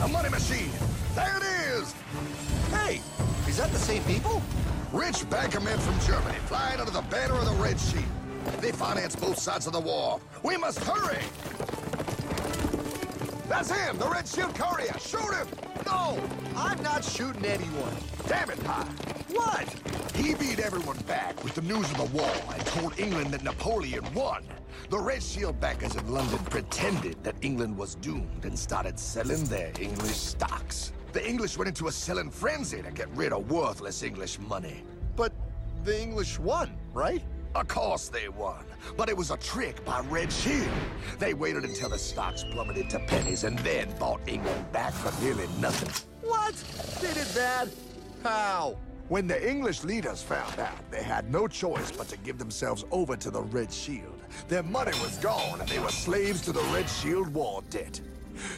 A money machine! There it is! Hey, is that the same people? Rich banker men from Germany flying under the banner of the Red Shield. They finance both sides of the war. We must hurry! That's him, the Red Shield courier! Shoot him! No, I'm not shooting anyone. Damn it, Pie! What? He beat everyone back with the news of the war and told England that Napoleon won. The Red Shield bankers in London pretended that England was doomed and started selling their English stocks. The English went into a selling frenzy to get rid of worthless English money. But the English won, right? Of course they won, but it was a trick by Red Shield. They waited until the stocks plummeted to pennies and then bought England back for nearly nothing. What? They did that? How? When the English leaders found out, they had no choice but to give themselves over to the Red Shield. Their money was gone, and they were slaves to the Red Shield war debt.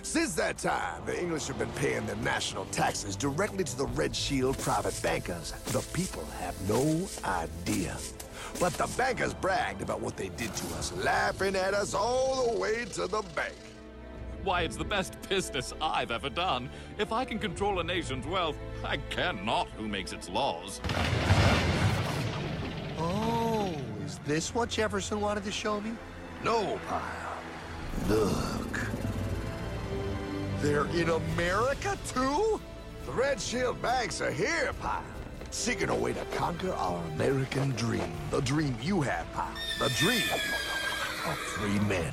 Since that time, the English have been paying their national taxes directly to the Red Shield private bankers. The people have no idea. But the bankers bragged about what they did to us, laughing at us all the way to the bank. Why, it's the best business I've ever done. If I can control a nation's wealth, I care not who makes its laws. Oh, is this what Jefferson wanted to show me? No, Pyle. Look. They're in America, too? The Red Shield banks are here, Pyle. Seeking a way to conquer our American dream. The dream you have, Pyle. The dream of free men.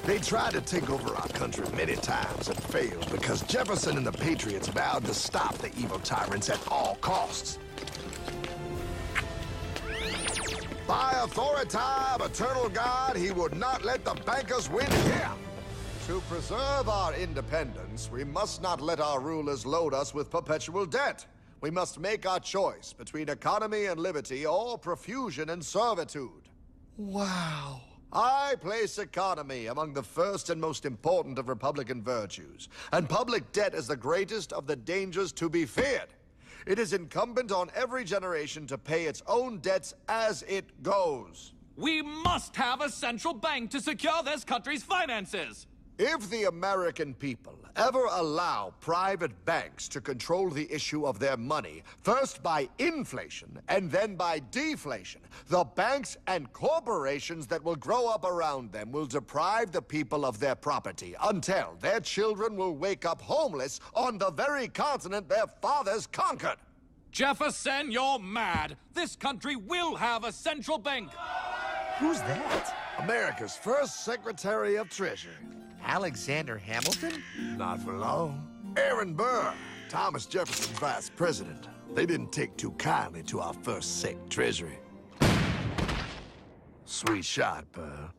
They tried to take over our country many times and failed because Jefferson and the Patriots vowed to stop the evil tyrants at all costs. By authority of eternal God, he would not let the bankers win here. To preserve our independence, we must not let our rulers load us with perpetual debt. We must make our choice between economy and liberty or profusion and servitude. Wow. I place economy among the first and most important of Republican virtues, and public debt is the greatest of the dangers to be feared. It is incumbent on every generation to pay its own debts as it goes. We must have a central bank to secure this country's finances. If the American people ever allow private banks to control the issue of their money, first by inflation and then by deflation, the banks and corporations that will grow up around them will deprive the people of their property until their children will wake up homeless on the very continent their fathers conquered. Jefferson, you're mad. This country will have a central bank. Who's that? America's first Secretary of Treasury. Alexander Hamilton? Not for long. Aaron Burr, Thomas Jefferson's vice president. They didn't take too kindly to our first sec treasury. Sweet shot, Burr.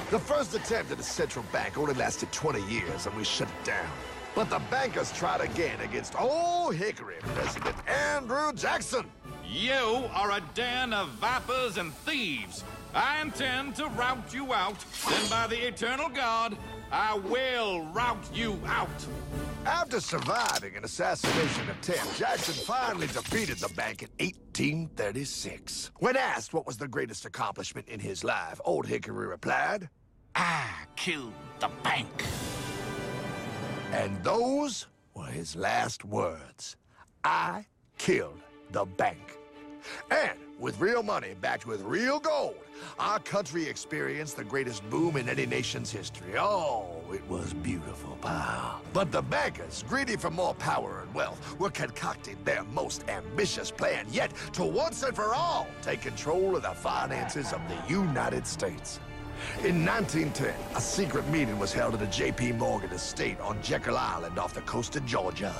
The first attempt at a central bank only lasted 20 years, and we shut it down. But the bankers tried again against Old Hickory President Andrew Jackson. You are a den of vipers and thieves. I intend to rout you out. Then by the eternal God, I will rout you out. After surviving an assassination attempt, Jackson finally defeated the bank in 1836. When asked what was the greatest accomplishment in his life, Old Hickory replied, I killed the bank. And those were his last words. I killed the bank. And with real money backed with real gold, our country experienced the greatest boom in any nation's history. Oh, it was beautiful, pal. But the bankers, greedy for more power and wealth, were concocting their most ambitious plan yet to once and for all take control of the finances of the United States. In 1910, a secret meeting was held at a J.P. Morgan estate on Jekyll Island off the coast of Georgia.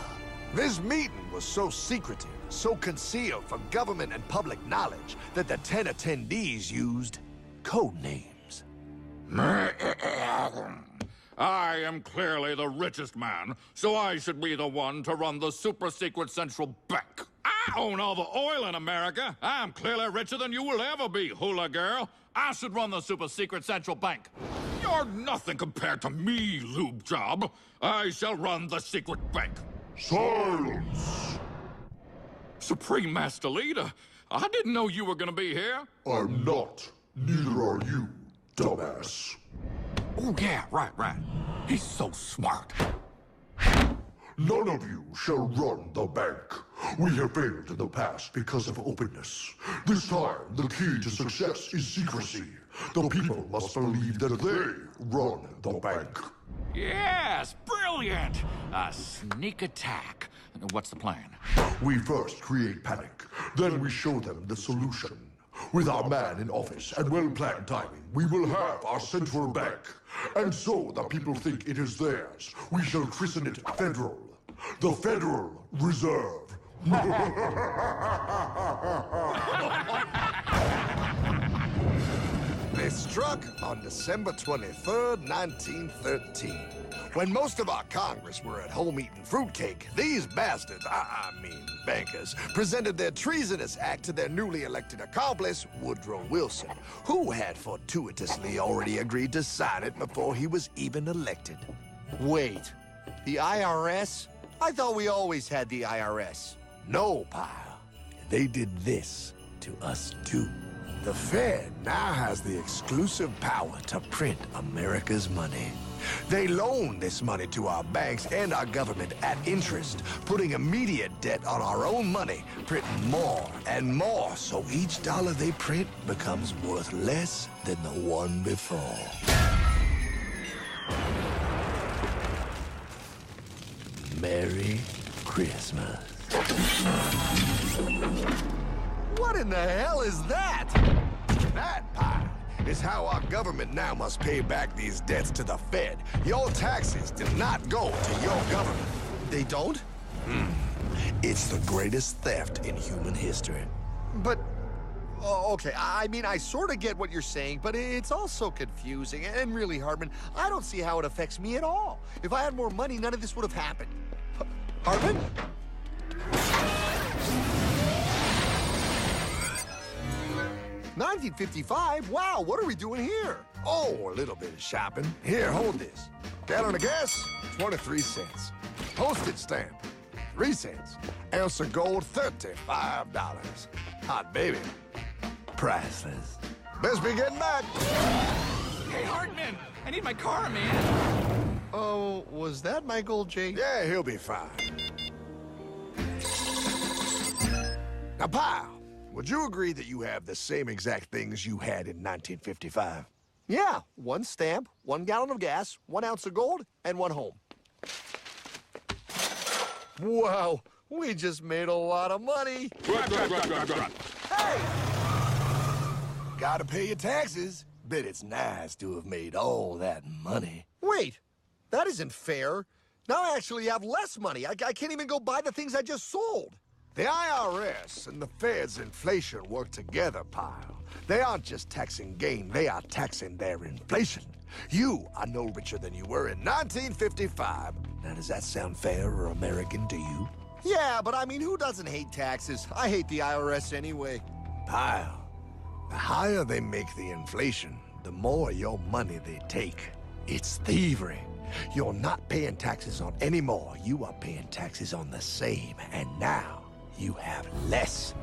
This meeting was so secretive, so concealed from government and public knowledge that the 10 attendees used code names. I am clearly the richest man, so I should be the one to run the super-secret central bank. I own all the oil in America. I'm clearly richer than you will ever be, hula girl. I should run the super-secret central bank. You're nothing compared to me, lube job. I shall run the secret bank. Silence! Supreme Master Leader, I didn't know you were gonna be here. I'm not. Neither are you, dumbass. Oh, yeah, right. He's so smart. None of you shall run the bank. We have failed in the past because of openness. This time, the key to success is secrecy. The people must believe that they run the bank. Yes, brilliant! A sneak attack. What's the plan? We first create panic, then we show them the solution. With our man in office and well-planned timing, we will have our central bank. And so the people think it is theirs. We shall christen it Federal. The Federal Reserve. They struck on December 23rd, 1913. When most of our Congress were at home eating fruitcake, these bastards, I mean bankers, presented their treasonous act to their newly elected accomplice, Woodrow Wilson, who had fortuitously already agreed to sign it before he was even elected. Wait, the IRS? I thought we always had the IRS. No, pal. They did this to us too. The Fed now has the exclusive power to print America's money. They loan this money to our banks and our government at interest, putting immediate debt on our own money, printing more and more, so each dollar they print becomes worth less than the one before. Merry Christmas. What in the hell is that? That, pie, is how our government now must pay back these debts to the Fed. Your taxes do not go to your government. They don't? It's the greatest theft in human history. But, oh, okay, I mean, I sort of get what you're saying, but it's all so confusing. And really, Hartman, I don't see how it affects me at all. If I had more money, none of this would have happened. Hartman? 1955? Wow, what are we doing here? Oh, a little bit of shopping. Here, hold this. Gallon of gas, 23 cents. Postage stamp, 3 cents. Ounce of gold, $35. Hot baby, priceless. Best be getting back. Hey, Hartman! I need my car, man! Oh, was that Michael J? Yeah, he'll be fine. Now, pal, would you agree that you have the same exact things you had in 1955? Yeah, 1 stamp, 1 gallon of gas, 1 ounce of gold, and 1 home. Wow, we just made a lot of money. Run. Hey! Gotta pay your taxes. Bet it's nice to have made all that money. Wait, that isn't fair. Now I actually have less money. I can't even go buy the things I just sold. The IRS and the Fed's inflation work together, pal. They aren't just taxing gain, they are taxing their inflation. You are no richer than you were in 1955. Now, does that sound fair or American to you? Yeah, but I mean, who doesn't hate taxes? I hate the IRS anyway. Pal, the higher they make the inflation, the more your money they take. It's thievery. You're not paying taxes on any more. You are paying taxes on the same, and now you have less.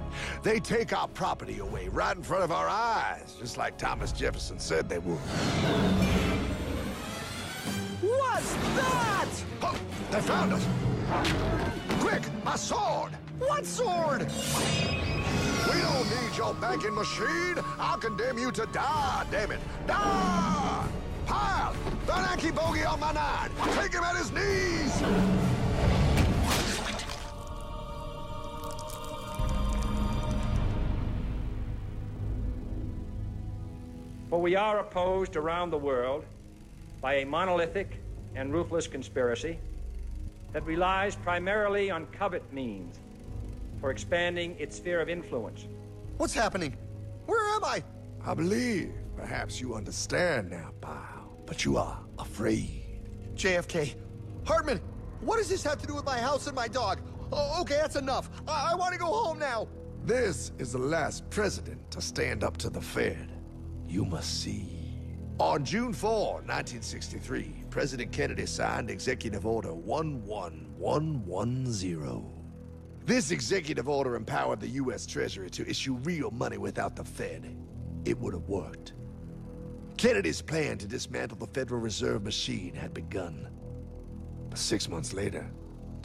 They take our property away right in front of our eyes, just like Thomas Jefferson said they would. What's that? Oh, they found us! Quick, my sword! What sword? We don't need your banking machine! I'll condemn you to die, damn it! Die! Pile! The Yankee bogey on my 9! Take him at his knees! For we are opposed around the world by a monolithic and ruthless conspiracy that relies primarily on covert means for expanding its sphere of influence. What's happening? Where am I? I believe perhaps you understand now, pal, but you are afraid. JFK. Hartman, what does this have to do with my house and my dog? Oh, okay, that's enough. I want to go home now. This is the last president to stand up to the Fed. You must see. On June 4, 1963, President Kennedy signed Executive Order 11110. This executive order empowered the U.S. Treasury to issue real money without the Fed. It would have worked. Kennedy's plan to dismantle the Federal Reserve machine had begun. But 6 months later,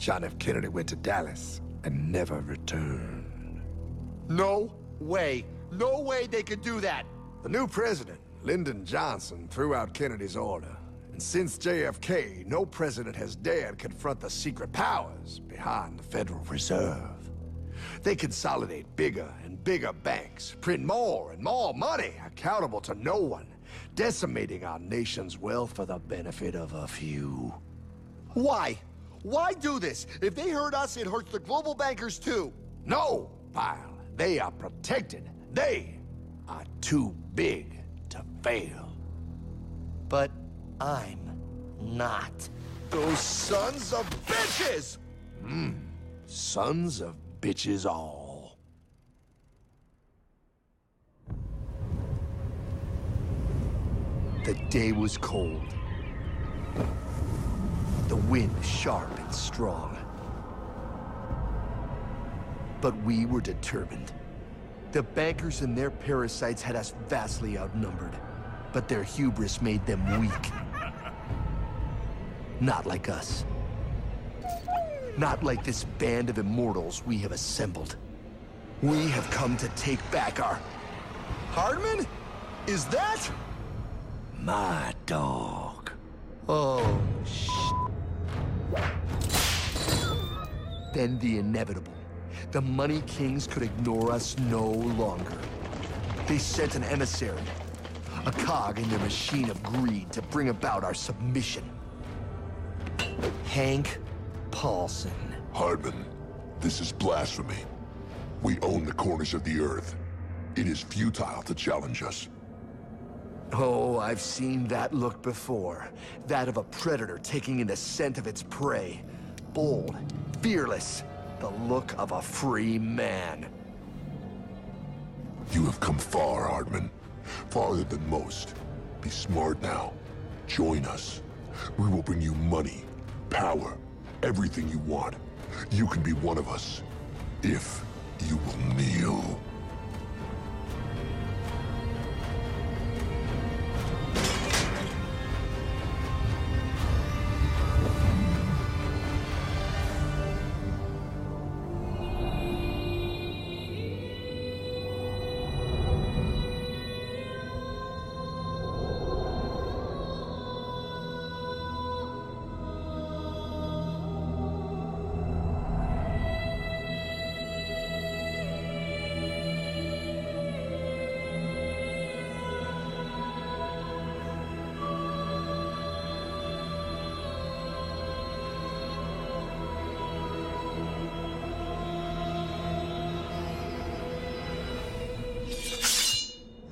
John F. Kennedy went to Dallas and never returned. No way. No way they could do that. The new president, Lyndon Johnson, threw out Kennedy's order. And since JFK, no president has dared confront the secret powers behind the Federal Reserve. They consolidate bigger and bigger banks, print more and more money, accountable to no one, decimating our nation's wealth for the benefit of a few. Why? Why do this? If they hurt us, it hurts the global bankers too. No, pal. They are protected. They are too big to fail. But I'm not. Those sons of bitches! Sons of bitches all. The day was cold. The wind sharp and strong. But we were determined. The bankers and their parasites had us vastly outnumbered, but their hubris made them weak. Not like us. Not like this band of immortals we have assembled. We have come to take back our... Hardman? Is that... My dog. Oh, Then the inevitable. The Money Kings could ignore us no longer. They sent an emissary, a cog in their machine of greed to bring about our submission. Hank Paulson. Hardman, this is blasphemy. We own the corners of the earth. It is futile to challenge us. Oh, I've seen that look before. That of a predator taking in the scent of its prey. Bold, fearless, the look of a free man. You have come far, Hardman. Farther than most. Be smart now. Join us. We will bring you money, power, everything you want. You can be one of us, if you will kneel.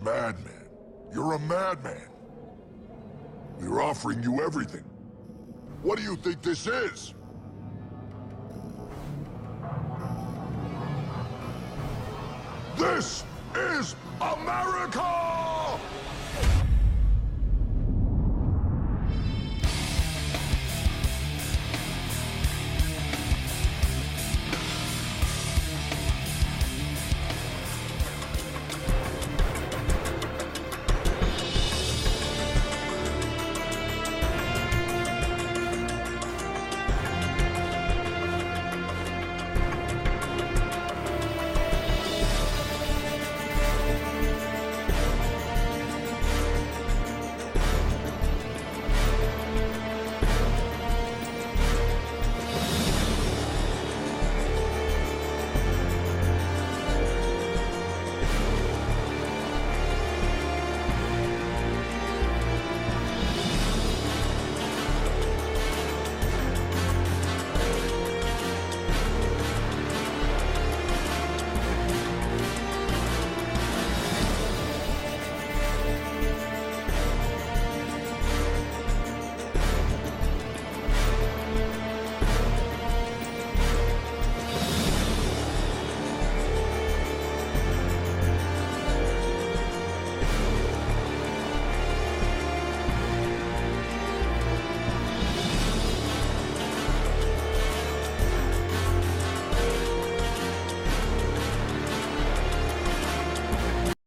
Madman. You're a madman. We're offering you everything. What do you think this is? This is America!